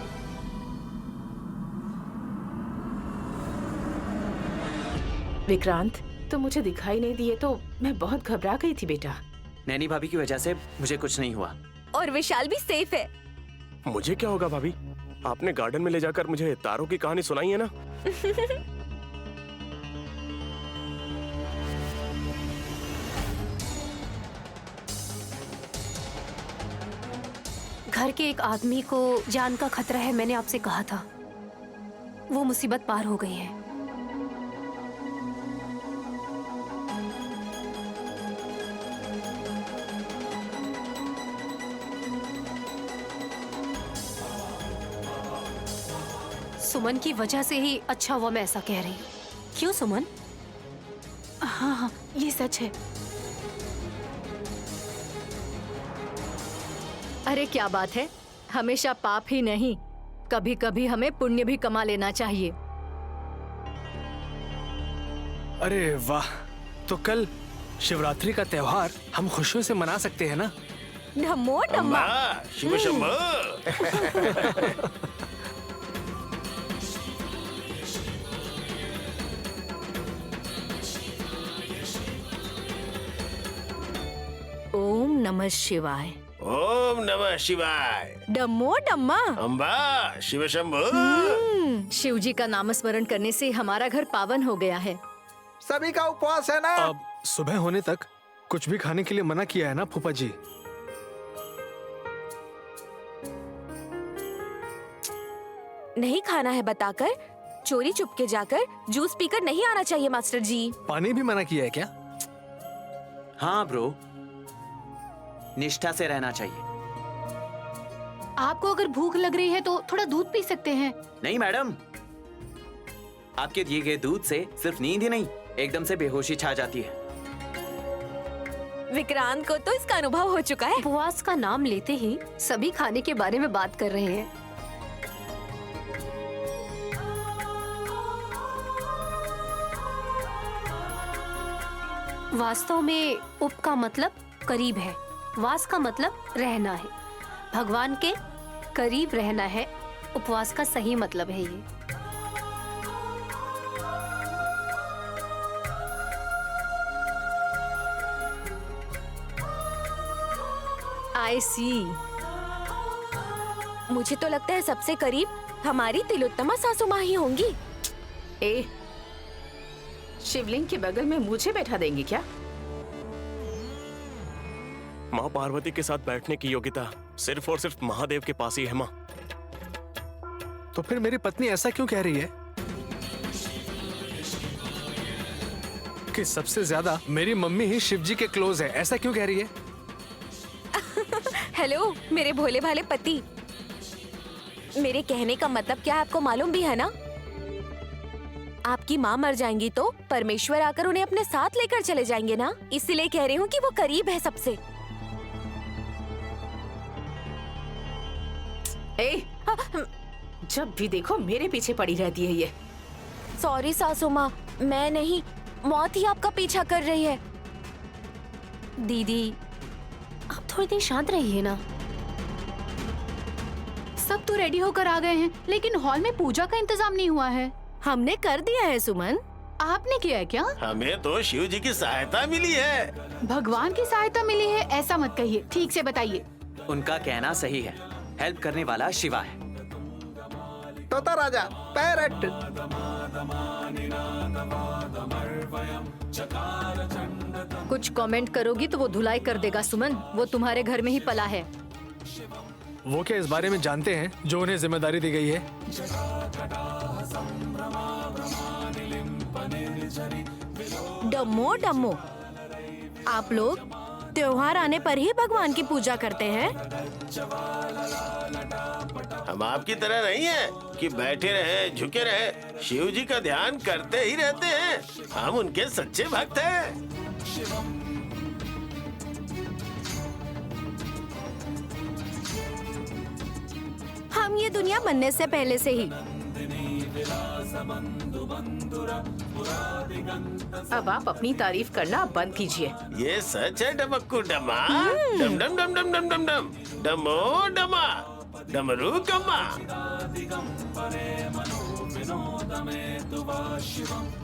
विक्रांत, तुम मुझे दिखाई नहीं दिए तो मैं बहुत घबरा गई थी बेटा। नैनी भाभी की वजह से मुझे कुछ नहीं हुआ। और विशाल भी सेफ है। मुझे क्या होगा भाभी? आपने गार्डन में ले जाकर मुझे तारों की कहानी सुनाई है ना। घर के एक आदमी को जान का खतरा है, मैंने आपसे कहा था। वो मुसीबत पार हो गई है। सुमन की वजह से ही अच्छा हुआ मैं ऐसा कह रही हूँ। क्यों सुमन? हाँ हाँ, ये सच है। अरे क्या बात है, हमेशा पाप ही नहीं, कभी कभी हमें पुण्य भी कमा लेना चाहिए। अरे वाह, तो कल शिवरात्रि का त्योहार हम खुशियों से मना सकते हैं ना? डम्मो डम्मा। अम्बा शिव शंभो। ओम नमः शिवाय। ओम नमः शिवाय। डम्मो डम्मा। अम्बा शिव शंभो। शिव जी का नामस्मरण करने से हमारा घर पावन हो गया है। सभी का उपवास है ना? अब सुबह होने तक कुछ भी खाने के लिए मना किया है ना फूफा जी? नहीं खाना है बताकर, चोरी चुपके जाकर जूस पीकर नहीं आना चाहिए मास्टर जी। पानी भी मना किया है क्या? हाँ ब्रो, निष्ठा से रहना चाहिए। आपको अगर भूख लग रही है तो थोड़ा दूध पी सकते हैं। नहीं मैडम, आपके दिए गए दूध से सिर्फ नींद ही नहीं, एकदम से बेहोशी छा जाती है। विक्रांत को तो इसका अनुभव हो चुका है। उपवास का नाम लेते ही सभी खाने के बारे में बात कर रहे हैं। वास्तव में उप का मतलब करीब है, वास का मतलब रहना है। भगवान के करीब रहना है, उपवास का सही मतलब है ये। आई सी। मुझे तो लगता है सबसे करीब हमारी तिलोत्तमा सासू माँ ही होंगी। ए, शिवलिंग के बगल में मुझे बैठा देंगी क्या? माँ पार्वती के साथ बैठने की योग्यता सिर्फ और सिर्फ महादेव के पास ही है माँ। तो फिर मेरी पत्नी ऐसा क्यों कह रही है कि सबसे ज्यादा मेरी मम्मी ही शिव जी के क्लोज है? ऐसा क्यों कह रही है? हेलो मेरे भोले भाले पति, मेरे कहने का मतलब क्या है आपको मालूम भी है ना? आपकी माँ मर जाएंगी तो परमेश्वर आकर उन्हें अपने साथ लेकर चले जाएंगे ना, इसीलिए कह रही हूँ कि वो करीब है सबसे। ए, जब भी देखो मेरे पीछे पड़ी रहती है ये। सॉरी सासू माँ, मैं नहीं, मौत ही आपका पीछा कर रही है। दीदी, आप थोड़ी देर शांत रहिए ना। सब तो रेडी होकर आ गए हैं, लेकिन हॉल में पूजा का इंतजाम नहीं हुआ है। हमने कर दिया है सुमन। आपने किया है क्या? हमें तो शिव जी की सहायता मिली है। भगवान की सहायता मिली है ऐसा मत कहिए, ठीक से बताइए। उनका कहना सही है, हेल्प करने वाला शिवा है। तोता राजा पैरट। कुछ कमेंट करोगी तो वो धुलाई कर देगा सुमन, वो तुम्हारे घर में ही पला है। वो क्या इस बारे में जानते हैं जो उन्हें जिम्मेदारी दी गई है? डम्मो डम्मो, आप लोग त्योहार आने पर ही भगवान की पूजा करते हैं? हम आपकी तरह नहीं है कि बैठे रहे झुके रहे, शिव जी का ध्यान करते ही रहते हैं। हम उनके सच्चे भक्त हैं। हम ये दुनिया बनने से पहले से ही। अब आप अपनी तारीफ करना बंद कीजिए। ये सच है डमक्कू डमा, डम डम डम डम डम डम डम, डमो डमा, डमरू कम्मा।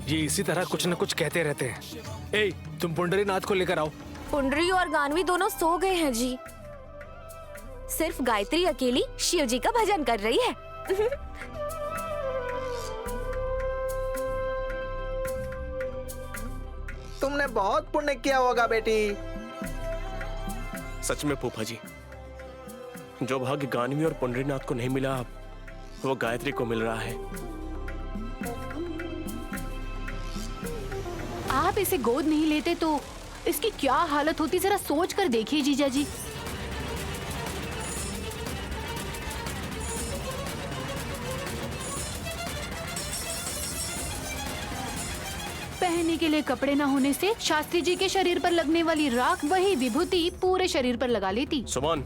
ये इसी तरह कुछ न कुछ कहते रहते हैं। ए, तुम पुंडरीनाथ को लेकर आओ। पुंडरी और गानवी दोनों सो गए हैं जी। सिर्फ गायत्री अकेली शिव जी का भजन कर रही है। तुमने बहुत पुण्य किया होगा बेटी। सच में फूफा जी, जो भाग्य गानवी और पुंडरीनाथ को नहीं मिला वो गायत्री को मिल रहा है। आप इसे गोद नहीं लेते तो इसकी क्या हालत होती, जरा सोच कर देखिए जीजा जी। पहनने के लिए कपड़े न होने से शास्त्री जी के शरीर पर लगने वाली राख वही विभूति पूरे शरीर पर लगा लेती। सुमन,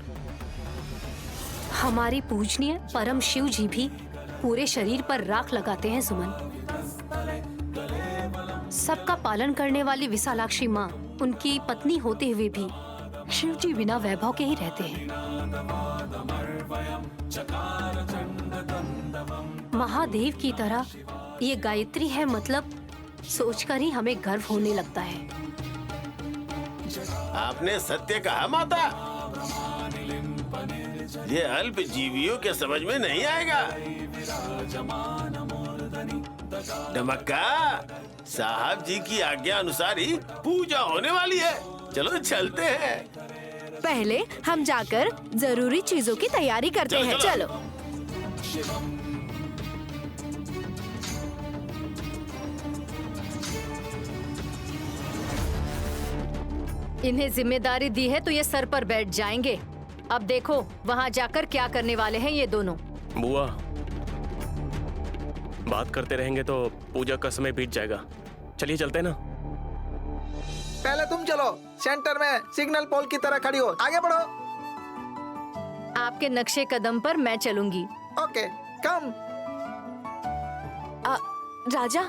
हमारी पूजनीय परम शिव जी भी पूरे शरीर पर राख लगाते हैं सुमन। सबका पालन करने वाली विशालाक्षी माँ उनकी पत्नी होते हुए भी शिव जी बिना वैभव के ही रहते हैं। महादेव की तरह ये गायत्री है, मतलब सोचकर ही हमें गर्व होने लगता है। आपने सत्य कहा माता, ये अल्प जीवियों के समझ में नहीं आएगा। डमक्का, साहब जी की आज्ञा अनुसार ही पूजा होने वाली है, चलो चलते हैं। पहले हम जाकर जरूरी चीजों की तैयारी करते हैं, चलो। इन्हें जिम्मेदारी दी है तो ये सर पर बैठ जाएंगे। अब देखो वहाँ जाकर क्या करने वाले हैं ये दोनों। बुआ, बात करते रहेंगे तो पूजा का समय बीत जाएगा। चलिए चलते हैं ना। पहले तुम चलो, सेंटर में सिग्नल पोल की तरह खड़ी हो, आगे बढ़ो। आपके नक्शे कदम पर मैं चलूंगी। ओके, कम। राजा,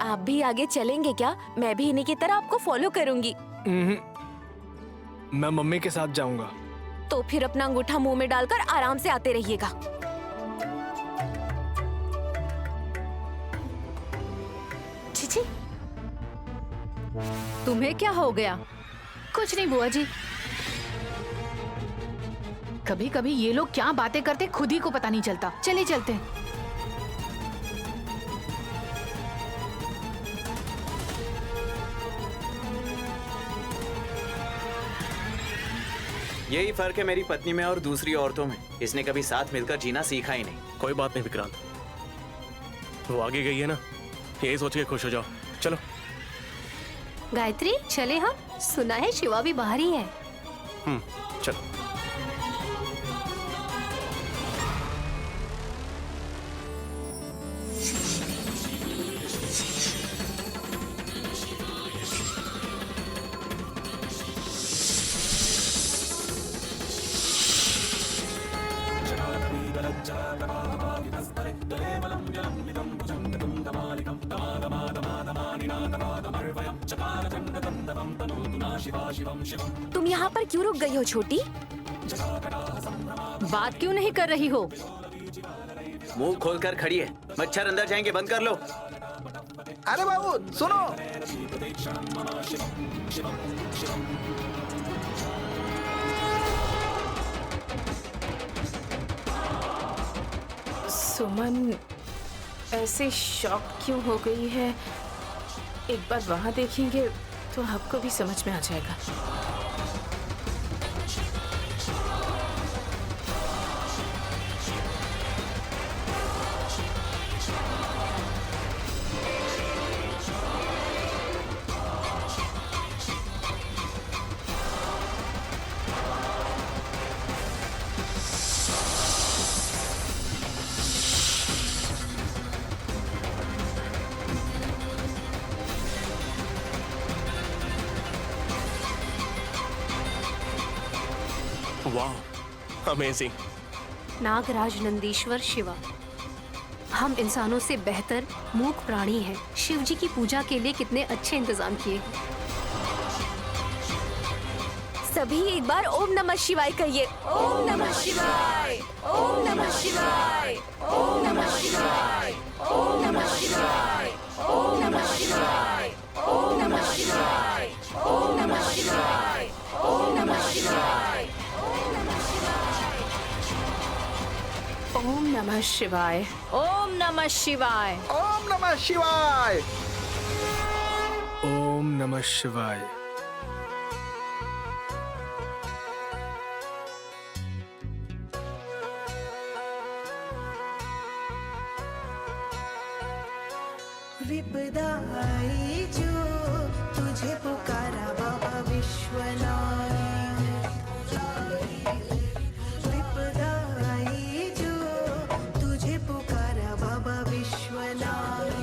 आप भी आगे चलेंगे क्या? मैं भी इन्हीं की तरह आपको फॉलो करूंगी। मैं मम्मी के साथ जाऊंगा। तो फिर अपना अंगूठा मुंह में डालकर आराम से आते रहिएगा। चीची, तुम्हें क्या हो गया? कुछ नहीं बुआ जी, कभी कभी ये लोग क्या बातें करते खुद ही को पता नहीं चलता। चलिए चलते हैं। यही फर्क है मेरी पत्नी में और दूसरी औरतों में, इसने कभी साथ मिलकर जीना सीखा ही नहीं। कोई बात नहीं विक्रांत, वो आगे गई है ना, यही सोच के खुश हो जाओ। चलो गायत्री, चले हम। सुना है शिवा भी बाहर ही है। चलो। तुम यहाँ पर क्यों रुक गई हो छोटी? बात क्यों नहीं कर रही हो? मुंह खोलकर खड़ी है, मच्छर अंदर जाएंगे, बंद कर लो। अरे बाबू सुनो, सुमन ऐसे शॉक क्यों हो गई है? एक बार वहां देखेंगे तो आपको भी समझ में आ जाएगा। वाह, अमेजिंग। नागराज नंदीश्वर शिवा, हम इंसानों से बेहतर मूक प्राणी हैं। शिव जी की पूजा के लिए कितने अच्छे इंतजाम किए। सभी एक बार ओम नमः शिवाय कहिए। ओम नमः शिवाय, ओम नमः शिवाय, ओम नमः शिवाय, ओम नमः शिवाय, ओम नमः शिवाय, ओम नमः शिवाय, ओम नमः शिवाय, ओम नमः शिवाय, ओम नमः शिवाय। ओम नमः शिवाय। ओम नमः शिवाय। ओम नमः शिवाय। विपदा आई जो तुझे पुकारा बाबा विश्वनाथ। विपदा आई जो तुझे पुकारा बाबा विश्वनाथ।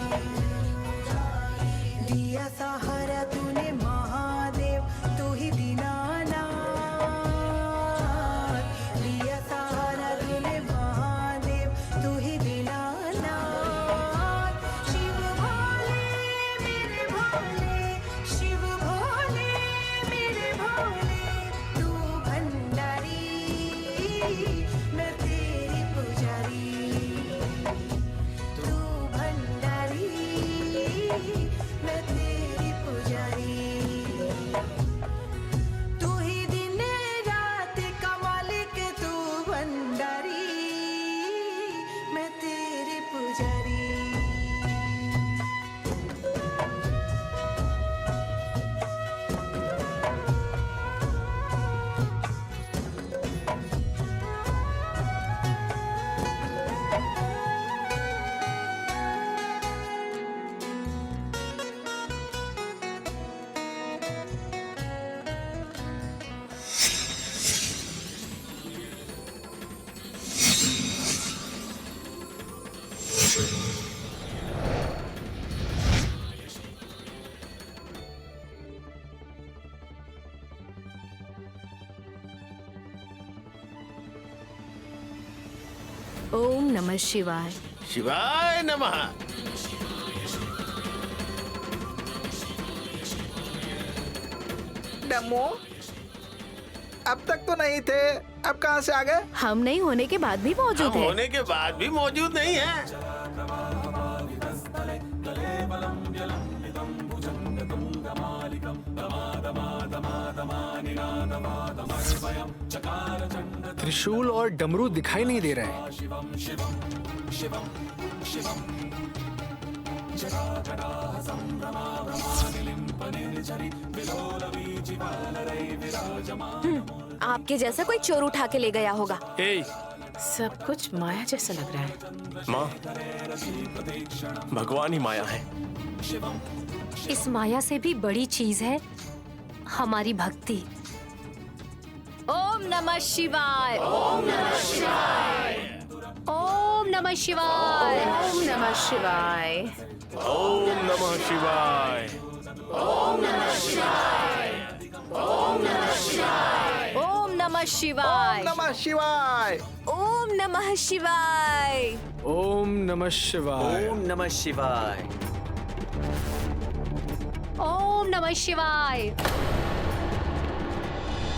ओम नमः शिवाय। शिवाय नमः। डम्मू, अब तक तो नहीं थे, अब कहाँ से आ गए? हम नहीं होने के बाद भी मौजूद हम है। होने के बाद भी मौजूद नहीं है। त्रिशूल और डमरू दिखाई नहीं दे रहे हैं। आपके जैसा कोई चोर उठा के ले गया होगा। ए, सब कुछ माया जैसा लग रहा है। माँ, भगवान ही माया है। इस माया से भी बड़ी चीज है हमारी भक्ति। ओम नमः शिवाय। ओम नमः शिवाय। ओम नमः शिवाय। ओम नमः शिवाय। ओम नमः शिवाय। ओम नमः शिवाय। ओम नमः शिवाय। ओम नमः शिवाय। ओम नमः शिवाय। ओम नमः शिवाय। ओम नमः शिवाय। ओम नमः शिवाय।